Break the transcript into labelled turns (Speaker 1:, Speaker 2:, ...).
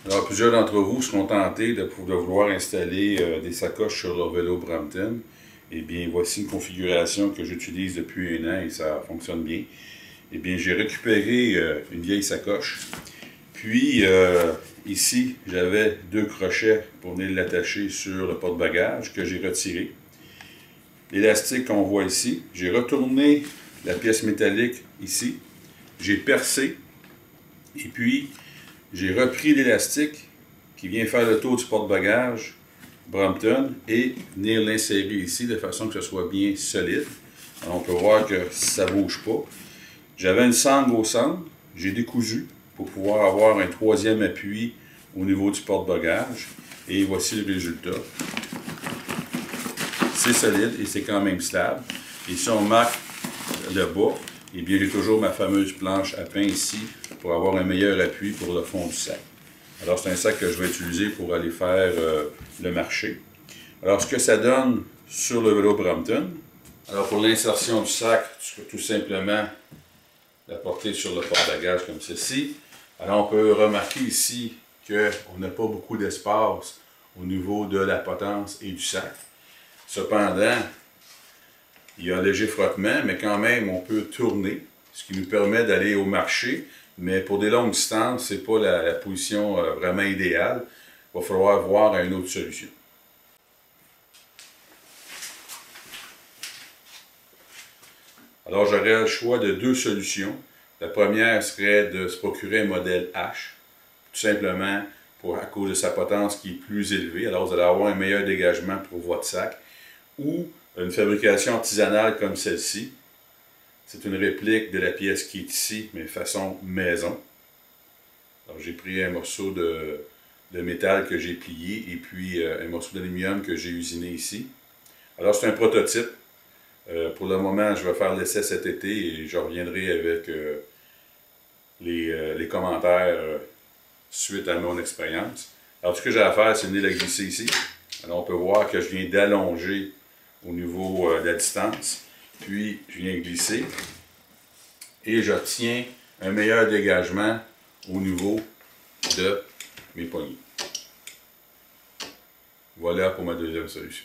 Speaker 1: Alors, plusieurs d'entre vous seront tentés de vouloir installer des sacoches sur leur vélo Brampton. Eh bien, voici une configuration que j'utilise depuis 1 an et ça fonctionne bien. Eh bien, j'ai récupéré une vieille sacoche. Puis, ici, j'avais 2 crochets pour venir l'attacher sur le porte-bagages que j'ai retiré. L'élastique qu'on voit ici, j'ai retourné la pièce métallique ici. J'ai percé et puis j'ai repris l'élastique qui vient faire le tour du porte-bagages Brampton et venir l'insérer ici de façon que ce soit bien solide. Alors, on peut voir que ça ne bouge pas. J'avais une sangle au centre, j'ai décousu pour pouvoir avoir un 3e appui au niveau du porte-bagages. Et voici le résultat. C'est solide et c'est quand même stable. Et si on marque le bas, eh bien j'ai toujours ma fameuse planche à pain ici pour avoir un meilleur appui pour le fond du sac. Alors c'est un sac que je vais utiliser pour aller faire le marché. Alors ce que ça donne sur le vélo Brampton, alors pour l'insertion du sac, tu peux tout simplement la porter sur le porte-bagages comme ceci. Alors on peut remarquer ici qu'on n'a pas beaucoup d'espace au niveau de la potence et du sac. Cependant, il y a un léger frottement, mais quand même, on peut tourner, ce qui nous permet d'aller au marché. Mais pour des longues distances, ce n'est pas la position vraiment idéale. Il va falloir voir une autre solution. Alors, j'aurais le choix de 2 solutions. La première serait de se procurer un modèle H, tout simplement à cause de sa potence qui est plus élevée. Alors, vous allez avoir un meilleur dégagement pour votre sac. Ou une fabrication artisanale comme celle-ci. C'est une réplique de la pièce qui est ici, mais façon maison. Alors j'ai pris un morceau de métal que j'ai plié et puis un morceau d'aluminium que j'ai usiné ici. Alors c'est un prototype. Pour le moment, je vais faire l'essai cet été et je reviendrai avec les commentaires suite à mon expérience. Alors ce que j'ai à faire, c'est venir la glisser ici. Alors on peut voir que je viens d'allonger au niveau de la distance. Puis je viens glisser et j'obtiens un meilleur dégagement au niveau de mes poignets. Voilà pour ma 2e solution.